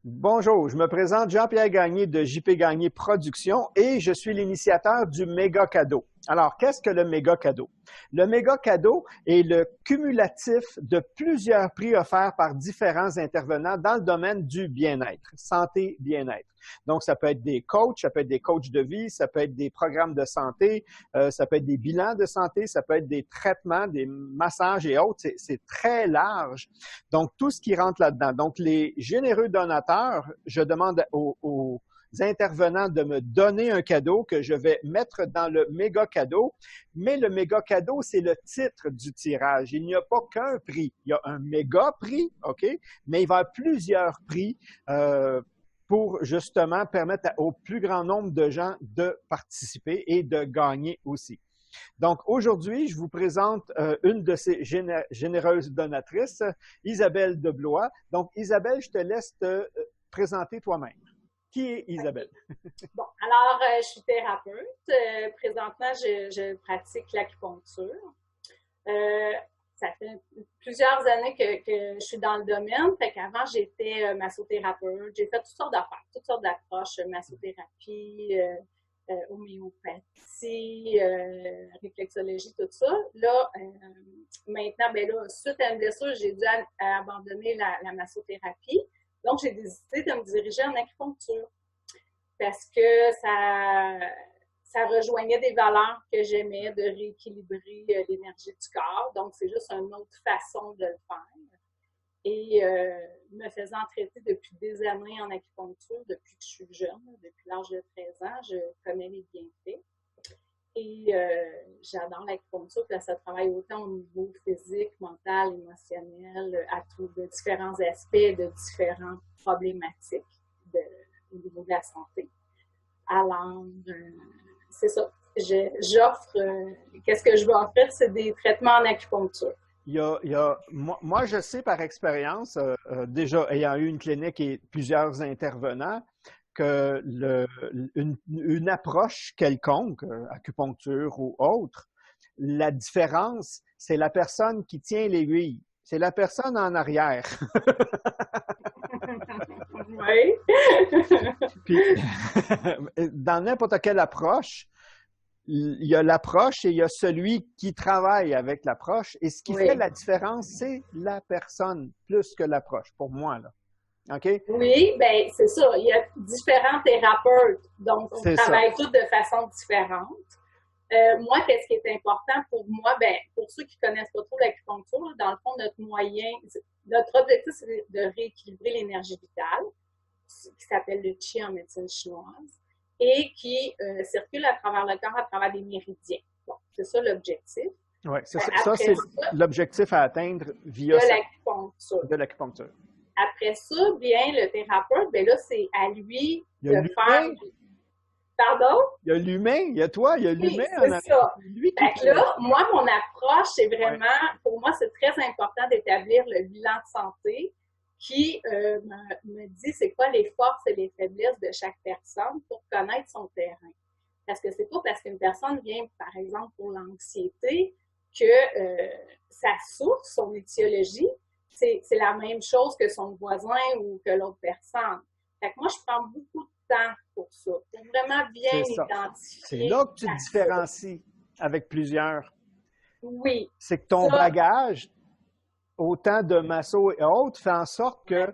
Bonjour, je me présente Jean-Pierre Gagné de JP Gagné Productions et je suis l'initiateur du méga cadeau. Alors, qu'est-ce que le méga cadeau? Le méga cadeau est le cumulatif de plusieurs prix offerts par différents intervenants dans le domaine du bien-être, santé, bien-être. Donc, ça peut être des coachs, ça peut être des coachs de vie, ça peut être des programmes de santé, ça peut être des bilans de santé, ça peut être des traitements, des massages et autres. C'est très large. Donc, tout ce qui rentre là-dedans. Donc, les généreux donateurs, je demande aux intervenants de me donner un cadeau que je vais mettre dans le méga cadeau. Mais le méga cadeau, c'est le titre du tirage. Il n'y a pas qu'un prix. Il y a un méga prix, OK? Mais il va y avoir plusieurs prix pour justement permettre au plus grand nombre de gens de participer et de gagner aussi. Donc, aujourd'hui, je vous présente une de ces généreuses donatrices, Isabelle Deblois. Donc, Isabelle, je te laisse te présenter toi-même. Qui est Isabelle? Bon, alors, je suis thérapeute. Présentement, je pratique l'acupuncture. Euh, Ça fait plusieurs années que je suis dans le domaine. Fait qu'avant, j'étais massothérapeute. J'ai fait toutes sortes d'affaires, toutes sortes d'approches, massothérapie, homéopathie, réflexologie, tout ça. Là, maintenant, ben là, suite à une blessure, j'ai dû abandonner la massothérapie. Donc, j'ai décidé de me diriger en acupuncture parce que ça rejoignait des valeurs que j'aimais de rééquilibrer l'énergie du corps. Donc, c'est juste une autre façon de le faire. Et me faisant traiter depuis des années en acupuncture, depuis que je suis jeune, depuis l'âge de 13 ans, je connais les bienfaits. Et j'adore l'acupuncture, puis ça travaille autant au niveau physique, mental, émotionnel, à tous de différents aspects, de différentes problématiques de, au niveau de la santé. Alors, c'est ça. J'offre, qu'est-ce que je vais offrir? C'est des traitements en acupuncture. Moi, je sais par expérience, déjà ayant eu une clinique et plusieurs intervenants, que une approche quelconque, acupuncture ou autre, la différence, c'est la personne qui tient l'aiguille. C'est la personne en arrière. Oui. Puis, dans n'importe quelle approche, il y a l'approche et il y a celui qui travaille avec l'approche. Et ce qui fait Oui. la différence, c'est la personne plus que l'approche, pour moi, là. OK? Oui, ben c'est ça. Il y a différents thérapeutes, donc on C'est ça. travaille tous de façon différente. Moi, qu'est-ce qui est important pour moi? Ben, pour ceux qui connaissent pas trop l'acupuncture, dans le fond, notre objectif, c'est de rééquilibrer l'énergie vitale, qui s'appelle le qi en médecine chinoise, et qui circule à travers le corps, à travers des méridiens. Bon, c'est ça l'objectif. Oui, ça Après c'est ça, l'objectif à atteindre il y via a l'acupuncture. de l'acupuncture. Après ça, bien, le thérapeute, ben là, c'est à lui Il y a de faire. l'humain, Pardon? il y a l'humain, il y a toi, il y a Oui, l'humain en c'est arrière. ça. C'est lui qui Fait que fait. là, moi, mon approche, c'est Ouais. vraiment, pour moi, c'est très important d'établir le bilan de santé qui me dit c'est quoi les forces et les faiblesses de chaque personne pour connaître son terrain. Parce que c'est pas parce qu'une personne vient, par exemple, pour l'anxiété, que sa source, son étiologie, c'est la même chose que son voisin ou que l'autre personne. Fait que moi, je prends beaucoup de temps pour ça, pour vraiment bien C'est ça. C'est identifier là que tu te la source. différencies avec plusieurs. Oui, C'est que ton ça, bagage, autant de masso et autres, fait en sorte ouais, que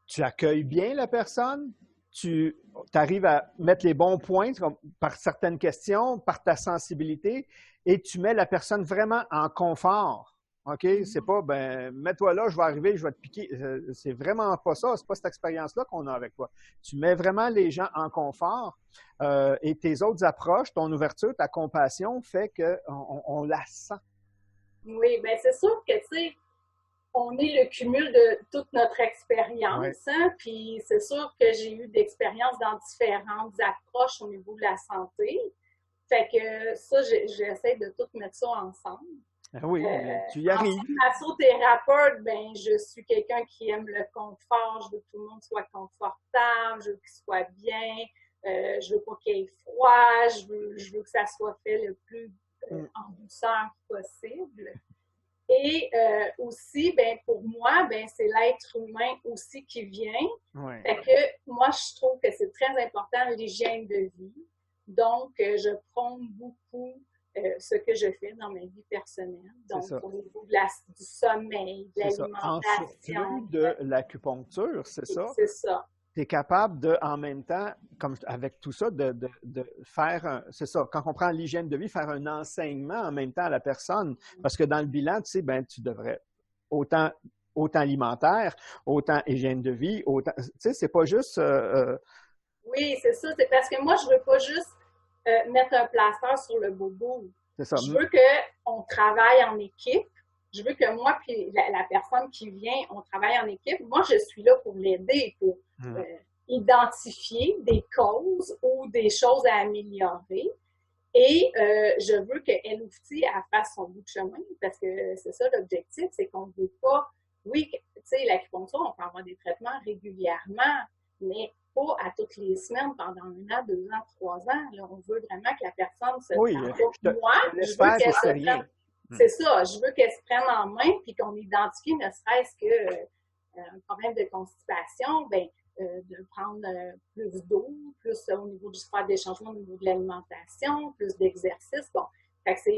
tu accueilles bien la personne, tu arrives à mettre les bons points par certaines questions, par ta sensibilité, et tu mets la personne vraiment en confort. OK? C'est pas, ben, mets-toi là, je vais arriver, je vais te piquer. C'est vraiment pas ça. C'est pas cette expérience-là qu'on a avec toi. Tu mets vraiment les gens en confort et tes autres approches, ton ouverture, ta compassion fait qu'on la sent. oui, ben c'est sûr que, tu sais, on est le cumul de toute notre Ouais. expérience, hein, puis c'est sûr que j'ai eu d'expériences dans différentes approches au niveau de la santé. Fait que ça, j'essaie de tout mettre ça ensemble. Ah oui, mais tu y En tant arrives. que massothérapeute, ben, je suis quelqu'un qui aime le confort. Je veux que tout le monde soit confortable, je veux qu'il soit bien, je veux pas qu'il ait froid, je veux que ça soit fait le plus Mm. en douceur possible. Et aussi, ben pour moi, ben c'est l'être humain aussi qui vient. Ouais. Fait que moi, je trouve que c'est très important l'hygiène de vie. Donc, je prône beaucoup ce que je fais dans ma vie personnelle. Donc, au niveau du sommeil, de l'alimentation. En surplus de l'acupuncture, c'est ça? C'est ça. Tu es capable de, en même temps, comme avec tout ça, de faire c'est ça, quand on prend l'hygiène de vie, faire un enseignement en même temps à la personne. Parce que dans le bilan, tu sais, ben, tu devrais autant alimentaire, autant hygiène de vie, autant. Tu sais, c'est pas juste. Oui, c'est ça. C'est parce que moi, je veux pas juste mettre un plaster sur le bobo. C'est ça. Je veux qu'on travaille en équipe. Je veux que moi puis la personne qui vient, on travaille en équipe. Moi, je suis là pour l'aider, pour identifier des causes ou des choses à améliorer. Et je veux qu'elle aussi, elle fasse son bout de chemin, parce que c'est ça l'objectif, c'est qu'on ne veut pas... Oui, tu sais, l'acupuncture, on peut avoir des traitements régulièrement, mais pas à toutes les semaines, pendant 1 an, 2 ans, 3 ans. Là, on veut vraiment que la personne se prenne. Moi, je veux qu'elle se prenne... C'est ça, je veux qu'elle se prenne en main puis qu'on identifie ne serait-ce qu'un problème de constipation, ben de prendre plus d'eau, plus au niveau du sport d'échangement, au niveau de l'alimentation, plus d'exercice. Bon, fait que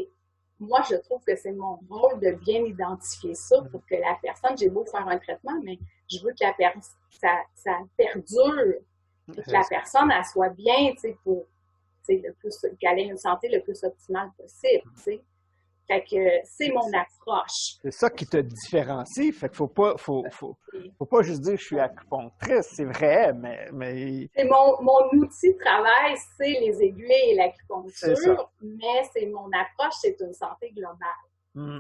moi, je trouve que c'est mon rôle de bien identifier ça pour que la personne, j'ai beau faire un traitement, mais je veux que ça perdure et que la personne, elle soit bien, tu sais, pour qu'elle ait une santé le plus optimale possible, tu sais. Fait que c'est mon approche. C'est ça qui te différencie. Fait qu'il faut pas juste dire que je suis acupunctrice. C'est vrai, mais... C'est mon outil de travail, c'est les aiguilles et l'acupuncture, mais c'est mon approche, c'est une santé globale.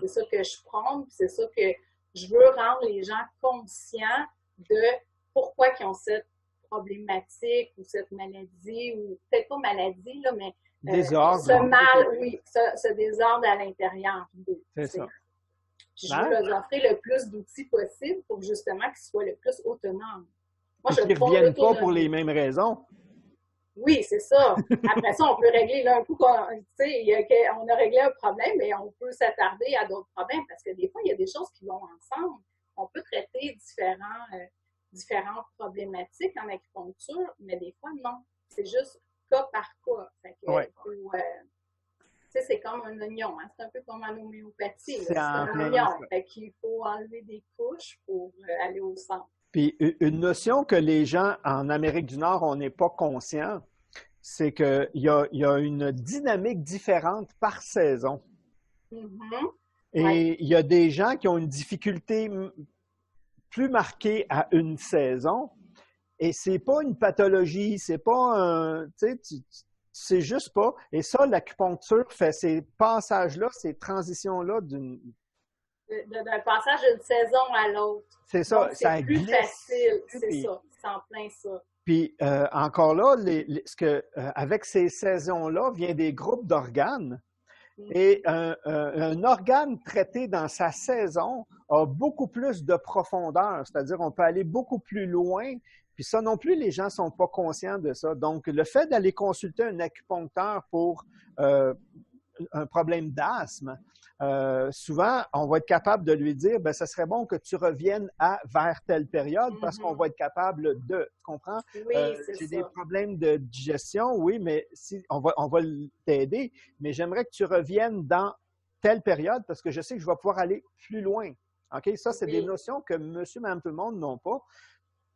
C'est ça que je prône, c'est ça que je veux rendre les gens conscients de pourquoi ils ont cette problématique ou cette maladie, ou peut-être pas maladie, là, mais ce désordre à l'intérieur d'eux. C'est ça. Je veux leur offrir le plus d'outils possible pour justement qu'ils soient le plus autonomes. Moi, qu'ils ne reviennent pas pour les mêmes raisons. Oui, c'est ça. Après ça, on peut régler là un coup, on a réglé un problème, mais on peut s'attarder à d'autres problèmes parce que des fois, il y a des choses qui vont ensemble. On peut traiter différentes problématiques en acupuncture, mais des fois, non. C'est juste cas par cas. C'est comme un oignon, hein? C'est un peu comme en homéopathie. C'est un oignon. Fait qu'il faut enlever des couches pour aller au centre. Puis une notion que les gens en Amérique du Nord, on n'est pas conscient, c'est qu'il y a une dynamique différente par saison. Et il y a des gens qui ont une difficulté plus marquée à une saison. Et c'est pas une pathologie, c'est pas un... Tu sais juste pas. Et ça, l'acupuncture fait ces passages-là, ces transitions-là d'un passage d'une saison à l'autre. C'est ça, donc, ça glisse. C'est plus facile, c'est ça. C'est en plein ça. Puis encore là, avec ces saisons-là, vient des groupes d'organes. Et un organe traité dans sa saison a beaucoup plus de profondeur, c'est-à-dire on peut aller beaucoup plus loin. Puis ça non plus, les gens ne sont pas conscients de ça. Donc, le fait d'aller consulter un acupuncteur pour un problème d'asthme, souvent, on va être capable de lui dire, ben, ça serait bon que tu reviennes vers telle période parce qu'on va être capable de, tu comprends? Oui, j'ai des problèmes de digestion, oui, mais on va t'aider, mais j'aimerais que tu reviennes dans telle période parce que je sais que je vais pouvoir aller plus loin. OK? Ça, c'est des notions que monsieur, madame, tout le monde n'ont pas.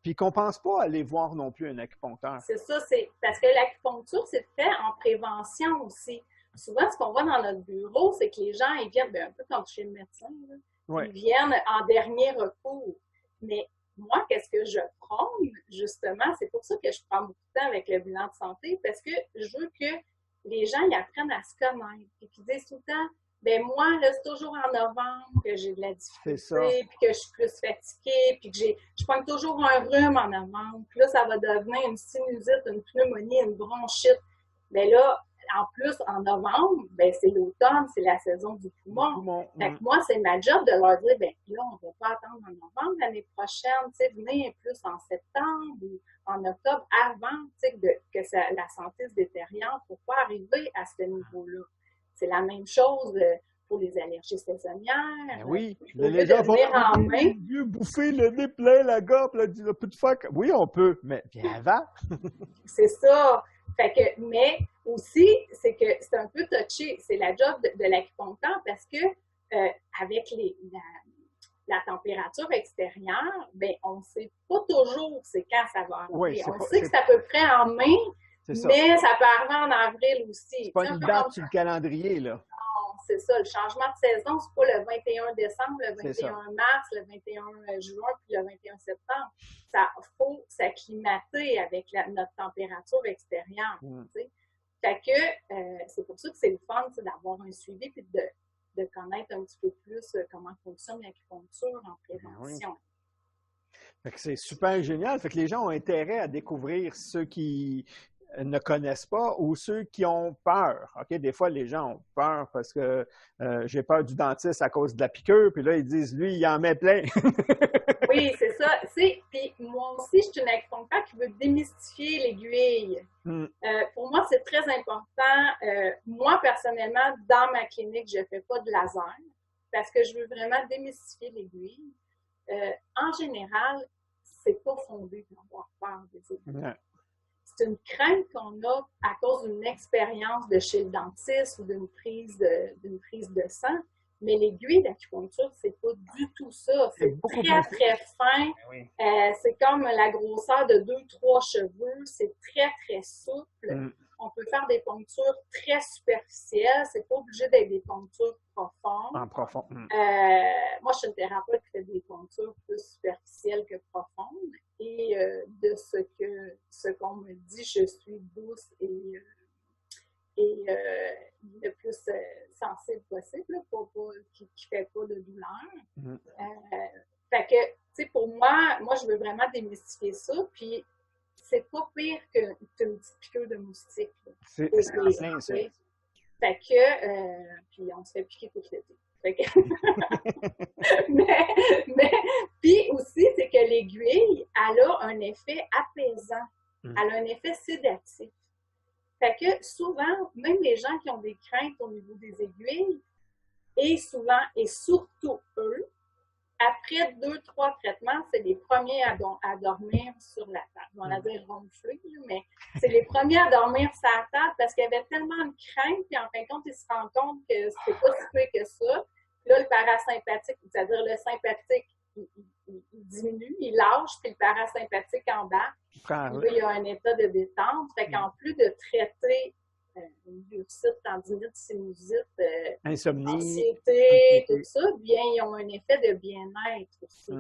Puis qu'on ne pense pas aller voir non plus un acupuncteur. C'est ça, c'est parce que l'acupuncture, c'est fait en prévention aussi. Souvent, ce qu'on voit dans notre bureau, c'est que les gens, ils viennent, un peu comme chez le médecin, là, ils viennent en dernier recours. Mais moi, qu'est-ce que je prône, justement, c'est pour ça que je prends beaucoup de temps avec le bilan de santé, parce que je veux que les gens ils apprennent à se connaître et qu'ils disent tout le temps, ben moi, là, c'est toujours en novembre que j'ai de la difficulté, puis que je suis plus fatiguée, puis que je prends toujours un rhume en novembre, puis là, ça va devenir une sinusite, une pneumonie, une bronchite. Ben là, en plus, en novembre, ben c'est l'automne, c'est la saison du poumon. Fait que moi, c'est ma job de leur dire, ben là, on ne va pas attendre en novembre l'année prochaine, tu sais, venez plus en septembre ou en octobre, avant, tu sais, que la santé se détériore pour pas arriver à ce niveau-là. C'est la même chose pour les allergies saisonnières. Ben oui, les gens vont en main. Bouffer le nez plein, la gorge, on peut faire. Oui, on peut, mais bien avant. C'est ça. Fait que, mais aussi, c'est que c'est un peu touché. C'est la job de l'acupuncteur parce que avec la température extérieure, ben on ne sait pas toujours c'est quand ça va arriver. Oui, on sait que c'est à peu près en mai, mais ça peut arriver en avril aussi. C'est pas une date sur le calendrier, là. Non, c'est ça. Le changement de saison, c'est pas le 21 décembre, le 21 mars, le 21 juin, puis le 21 septembre. Ça faut s'acclimater avec notre température extérieure. Fait que c'est pour ça que c'est le fun d'avoir un suivi et de connaître un petit peu plus comment fonctionne l'acupuncture en prévention. Fait que c'est super génial. Fait que les gens ont intérêt à découvrir ceux qui ne connaissent pas ou ceux qui ont peur. OK? Des fois, les gens ont peur parce que j'ai peur du dentiste à cause de la piqûre, puis là, ils disent, lui, il en met plein. Oui, c'est ça. Puis moi aussi, je suis une acupuncteur qui veut démystifier l'aiguille. Pour moi, c'est très important. Moi, personnellement, dans ma clinique, je ne fais pas de laser parce que je veux vraiment démystifier l'aiguille. En général, c'est pas fondé d'avoir peur des aiguilles. C'est une crainte qu'on a à cause d'une expérience de chez le dentiste ou d'une prise de sang. Mais l'aiguille d'acupuncture, c'est pas du tout ça. C'est très, très fin. Oui. C'est comme la grosseur de 2-3 cheveux. C'est très, très souple. On peut faire des ponctures très superficielles. C'est pas obligé d'être des ponctures profondes. En profond. Moi, je suis une thérapeute qui fait des ponctures plus superficielles que profondes. Et de ce qu'on me dit, je suis douce et le plus sensible possible, qui ne fait pas de douleur. Fait que, tu sais, pour moi, je veux vraiment démystifier ça, puis c'est pas pire qu'une petite piqûre de moustique. C'est ça. Fait que, puis on se fait piquer tout l'été. Fait que mais puis aussi, c'est que l'aiguille, elle a un effet apaisant. Elle a un effet sédatif. Fait que souvent, même les gens qui ont des craintes au niveau des aiguilles, et souvent, et surtout eux, après 2-3 traitements, c'est les premiers à dormir sur la table. On va dire ronfler, mais c'est les premiers à dormir sur la table parce qu'il y avait tellement de crainte, puis en fin de compte, ils se rendent compte que c'est pas si peu que ça. Puis là, le parasympathique, c'est-à-dire le sympathique, il diminue, il lâche, puis le parasympathique embarque. Là, il y a un état de détente. Fait qu'en plus de traiter une bursite, tendinite, sinusite, insomnie, anxiété, tout ça, bien, ils ont un effet de bien-être aussi.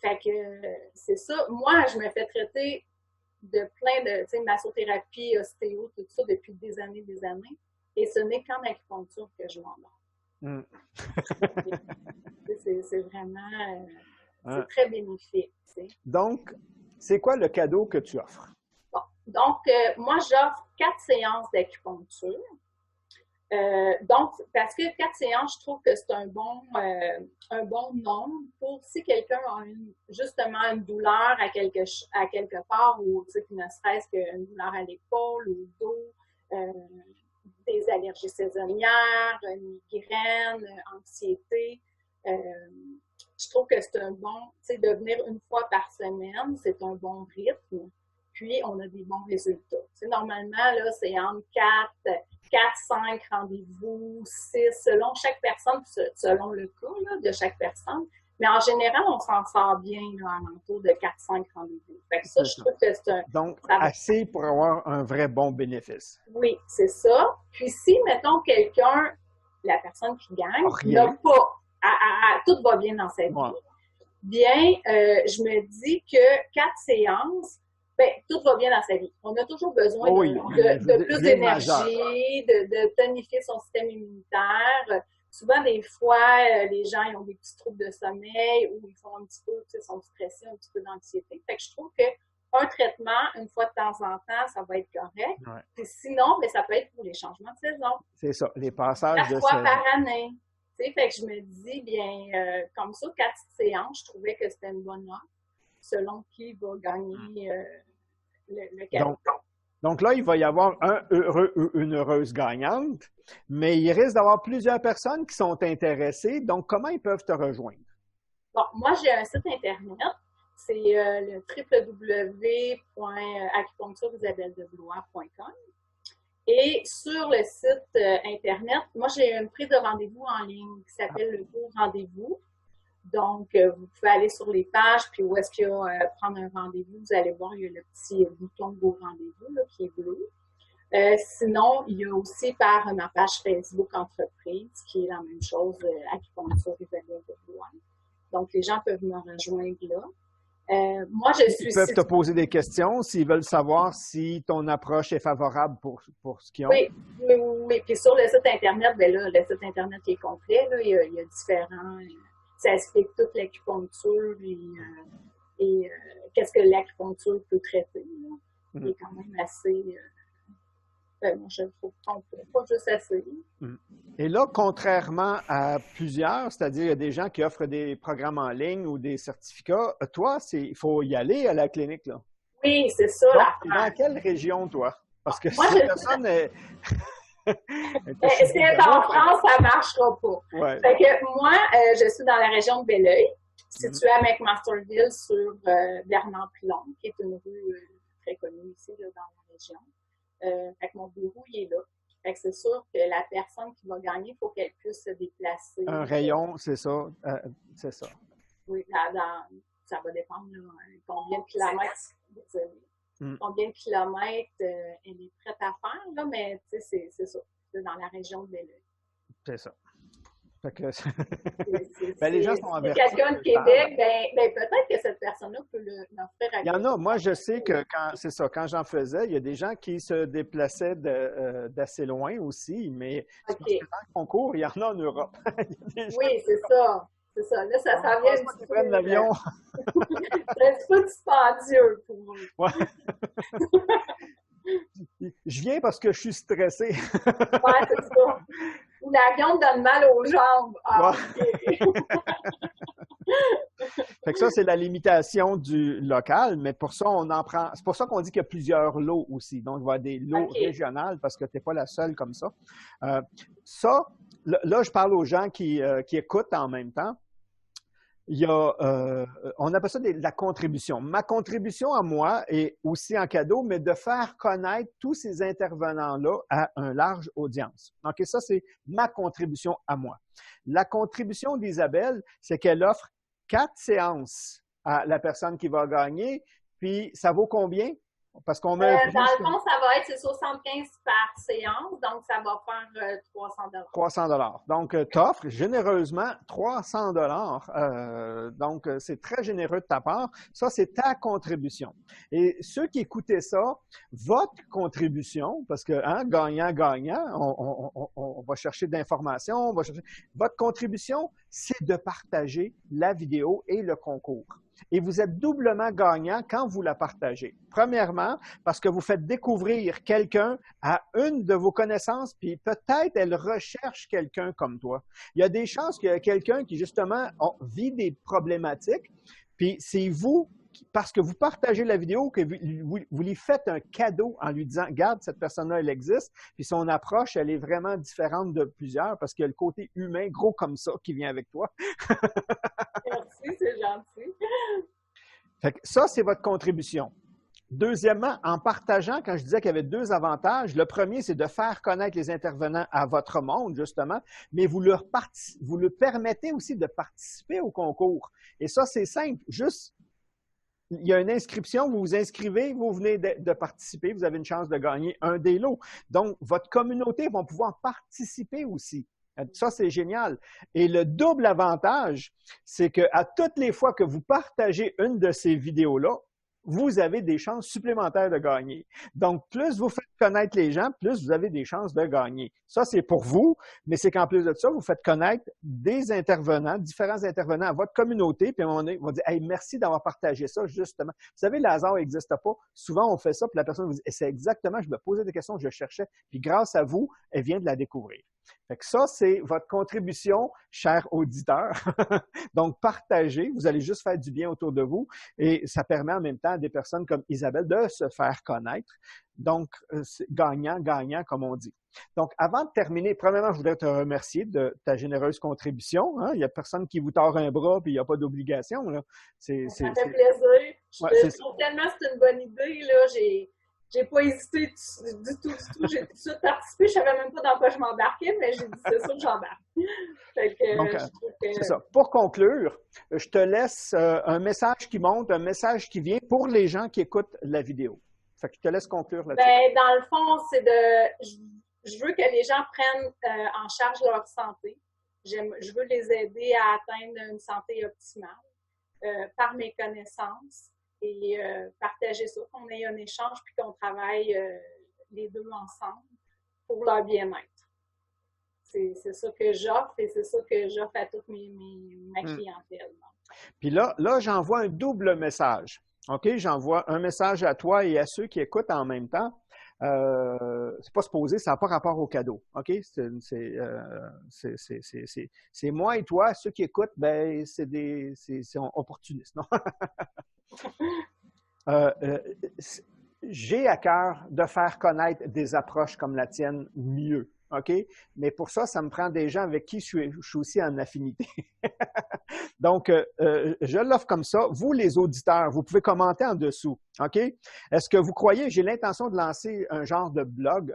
Fait que c'est ça. Moi, je me fais traiter de plein de massothérapie, ostéo, tout ça depuis des années. Et ce n'est qu'en acupuncture que je m'endors. C'est vraiment c'est très bénéfique. Donc, c'est quoi le cadeau que tu offres? Bon, donc, moi, j'offre 4 séances d'acupuncture. Donc, parce que 4 séances, je trouve que c'est un bon nombre pour si quelqu'un a justement une douleur à quelque part ou ne serait-ce qu'une douleur à l'épaule ou au dos, des allergies saisonnières, migraine, anxiété. Je trouve que c'est un bon, de venir une fois par semaine, c'est un bon rythme. Puis, on a des bons résultats. Normalement, là, c'est entre 4-5 rendez-vous, 6, selon chaque personne, selon le cas là, de chaque personne. Mais en général, on s'en sort bien là, à l'entour de 4-5 rendez-vous. Fait que ça, je trouve que c'est un... Donc, assez pour avoir un vrai bon bénéfice. Oui, c'est ça. Puis si, mettons, quelqu'un, la personne qui gagne, n'a pas, tout va bien dans sa vie, bien, je me dis que 4 séances, ben, tout va bien dans sa vie. On a toujours besoin de plus d'énergie, de tonifier son système immunitaire. Souvent, des fois, les gens ils ont des petits troubles de sommeil ou ils font un petit peu, sont stressés, un petit peu d'anxiété. Fait que je trouve qu'un traitement, une fois de temps en temps, ça va être correct. Ouais. Puis sinon, ben, ça peut être pour les changements de saison. C'est ça, les passages 4 fois par année. Fait que je me dis, bien, comme ça, 4 séances, je trouvais que c'était une bonne offre, selon qui va gagner le cadeau. Donc là, il va y avoir un heureux ou une heureuse gagnante, mais il risque d'avoir plusieurs personnes qui sont intéressées. Donc, comment ils peuvent te rejoindre? Bon, moi, j'ai un site Internet. C'est le www.acupunctureisabelledeblois.com. Et sur le site Internet, moi, j'ai une prise de rendez-vous en ligne qui s'appelle le Beau Rendez-vous. Donc, vous pouvez aller sur les pages, puis où est-ce qu'il y a prendre un rendez-vous, vous allez voir, il y a le petit bouton Beau Rendez-vous là, qui est bleu. Sinon, il y a aussi par ma page Facebook entreprise, qui est la même chose, Acupuncture Isabelle Desblois. Donc, les gens peuvent me rejoindre là. Moi, je suis... Ils peuvent te poser des questions s'ils veulent savoir si ton approche est favorable pour ce qu'ils ont. Oui, oui, oui. Puis sur le site Internet, bien là, le site Internet est complet. Là, il y a différents... Ça explique toute l'acupuncture et qu'est-ce que l'acupuncture peut traiter. Là. Il est quand même assez... moi, je le trouve pas juste assez. Et là, contrairement à plusieurs, c'est-à-dire il y a des gens qui offrent des programmes en ligne ou des certificats, toi, il faut y aller à la clinique, là. Oui, c'est ça. Donc, dans quelle région, toi? Parce que moi, si personne est... si elle est en France, ça ne marchera pas. Ouais. Fait que moi, je suis dans la région de Belleuil, située à McMasterville sur Bernard-Pilon, qui est une rue très connue ici là, dans la région. Fait que mon bureau, il est là. Fait que c'est sûr que la personne qui va gagner, il faut qu'elle puisse se déplacer. Un rayon, c'est ça. C'est ça. Oui, ça va dépendre là, combien de kilomètres. Combien de kilomètres elle est prête à faire, là, mais c'est ça. C'est dans la région de Belleuil. C'est ça. Fait que les gens sont avertis. Quelqu'un de Québec, ben peut-être que cette personne-là peut l'offrir à Il y en a. Moi, je sais que quand j'en faisais, il y a des gens qui se déplaçaient d'assez loin aussi, mais parce que dans le concours, il y en a en Europe. Oui, c'est ça. C'est ça. Là, ça s'en vient. Ils prennent l'avion. C'est un petit peu dispendieux pour moi. Ouais. Je viens parce que je suis stressé. Oui, c'est ça. Ou l'avion donne mal aux jambes. Ah, ouais. Fait que ça, c'est la limitation du local, mais pour ça, on en prend. C'est pour ça qu'on dit qu'il y a plusieurs lots aussi. Donc, il va y avoir des lots régionales parce que tu n'es pas la seule comme ça. Là, je parle aux gens qui écoutent en même temps. Il y a, on appelle ça la contribution. Ma contribution à moi est aussi en cadeau, mais de faire connaître tous ces intervenants-là à une large audience. Donc, ça, c'est ma contribution à moi. La contribution d'Isabelle, c'est qu'elle offre 4 séances à la personne qui va gagner. Puis, ça vaut combien? Parce qu'on met dans le fond, ça va être 75 par séance, donc ça va faire 300 $. 300 $. Donc, tu offres généreusement 300 $. Donc, c'est très généreux de ta part. Ça, c'est ta contribution. Et ceux qui écoutaient ça, votre contribution, parce que gagnant, on va chercher de l'information, votre contribution, c'est de partager la vidéo et le concours. Et vous êtes doublement gagnant quand vous la partagez. Premièrement, parce que vous faites découvrir quelqu'un à une de vos connaissances, puis peut-être elle recherche quelqu'un comme toi. Il y a des chances qu'il y a quelqu'un qui, justement, vit des problématiques, puis c'est vous, parce que vous partagez la vidéo, que vous lui faites un cadeau en lui disant « Regarde, cette personne-là, elle existe », puis son approche, elle est vraiment différente de plusieurs parce qu'il y a le côté humain gros comme ça qui vient avec toi. Merci, c'est gentil. Fait que ça, c'est votre contribution. Deuxièmement, en partageant, quand je disais qu'il y avait 2 avantages, le premier, c'est de faire connaître les intervenants à votre monde, justement, mais vous leur permettez aussi de participer au concours. Et ça, c'est simple. Juste, il y a une inscription, vous vous inscrivez, vous venez de participer, vous avez une chance de gagner un des lots. Donc, votre communauté va pouvoir participer aussi. Ça, c'est génial. Et le double avantage, c'est qu'à toutes les fois que vous partagez une de ces vidéos-là, vous avez des chances supplémentaires de gagner. Donc, plus vous faites connaître les gens, plus vous avez des chances de gagner. Ça, c'est pour vous, mais c'est qu'en plus de ça, vous faites connaître des intervenants, différents intervenants à votre communauté, puis à un moment donné, ils vont dire « Hey, merci d'avoir partagé ça, justement. » Vous savez, le hasard n'existe pas. Souvent, on fait ça, puis la personne vous dit « C'est exactement, je me posais des questions, je cherchais, puis grâce à vous, elle vient de la découvrir. » Fait que ça, c'est votre contribution, cher auditeur. Donc, partagez. Vous allez juste faire du bien autour de vous et ça permet en même temps à des personnes comme Isabelle de se faire connaître. Donc, c'est gagnant, comme on dit. Donc, avant de terminer, premièrement, je voudrais te remercier de ta généreuse contribution. Hein. Il n'y a personne qui vous tord un bras puis il n'y a pas d'obligation. Ça fait plaisir. Je trouve tellement que c'est une bonne idée. Là. J'ai pas hésité du tout. J'ai tout de suite participé. Je savais même pas dans quoi je m'embarquais, mais j'ai dit c'est sûr que j'embarque. Donc, c'est ça. Pour conclure, je te laisse un message qui monte, un message qui vient pour les gens qui écoutent la vidéo. Fait que je te laisse conclure là-dessus. Ben, dans le fond, c'est je veux que les gens prennent en charge leur santé. Je veux les aider à atteindre une santé optimale par mes connaissances et partager ça, qu'on ait un échange puis qu'on travaille les deux ensemble pour leur bien-être. C'est ça que j'offre et c'est ça que j'offre à toute ma clientèle. Puis là, j'envoie un double message. OK? J'envoie un message à toi et à ceux qui écoutent en même temps. C'est pas supposé, ça n'a pas rapport au cadeau. OK? C'est moi et toi. Ceux qui écoutent, ben, c'est opportunistes. Non? J'ai à cœur de faire connaître des approches comme la tienne mieux. OK? Mais pour ça, ça me prend des gens avec qui je suis aussi en affinité. Donc, je l'offre comme ça. Vous, les auditeurs, vous pouvez commenter en dessous. OK? Est-ce que vous croyez, j'ai l'intention de lancer un genre de blog,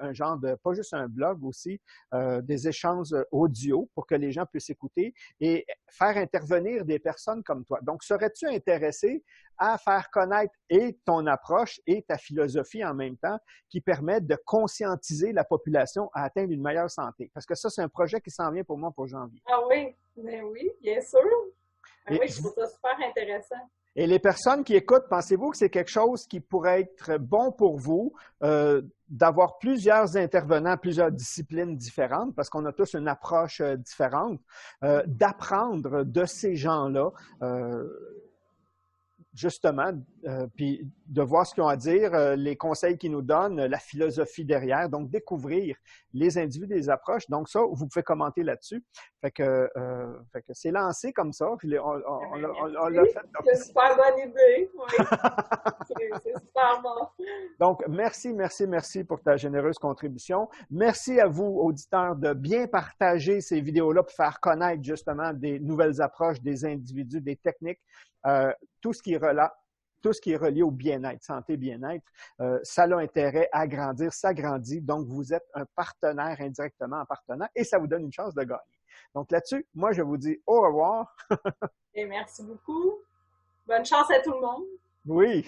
pas juste un blog aussi, des échanges audio pour que les gens puissent écouter et faire intervenir des personnes comme toi. Donc, serais-tu intéressé à faire connaître et ton approche et ta philosophie en même temps qui permettent de conscientiser la population à atteindre une meilleure santé? Parce que ça, c'est un projet qui s'en vient pour moi pour janvier. Ah oui, mais oui, bien sûr. Oui, je trouve ça super intéressant. Et les personnes qui écoutent, pensez-vous que c'est quelque chose qui pourrait être bon pour vous d'avoir plusieurs intervenants, plusieurs disciplines différentes, parce qu'on a tous une approche différente, d'apprendre de ces gens-là, justement, puis de voir ce qu'ils ont à dire, les conseils qu'ils nous donnent, la philosophie derrière, donc découvrir les individus, les approches. Donc ça, vous pouvez commenter là-dessus. Fait que c'est lancé comme ça, puis on l'a fait. C'est une super bonne idée, oui. C'est super bon. Donc, merci pour ta généreuse contribution. Merci à vous, auditeurs, de bien partager ces vidéos-là pour faire connaître justement des nouvelles approches, des individus, des techniques. Tout ce qui est relié au bien-être, santé, bien-être, ça a intérêt à grandir, ça grandit. Donc, vous êtes un partenaire indirectement en partenant et ça vous donne une chance de gagner. Donc, là-dessus, moi, je vous dis au revoir. Et merci beaucoup. Bonne chance à tout le monde. Oui.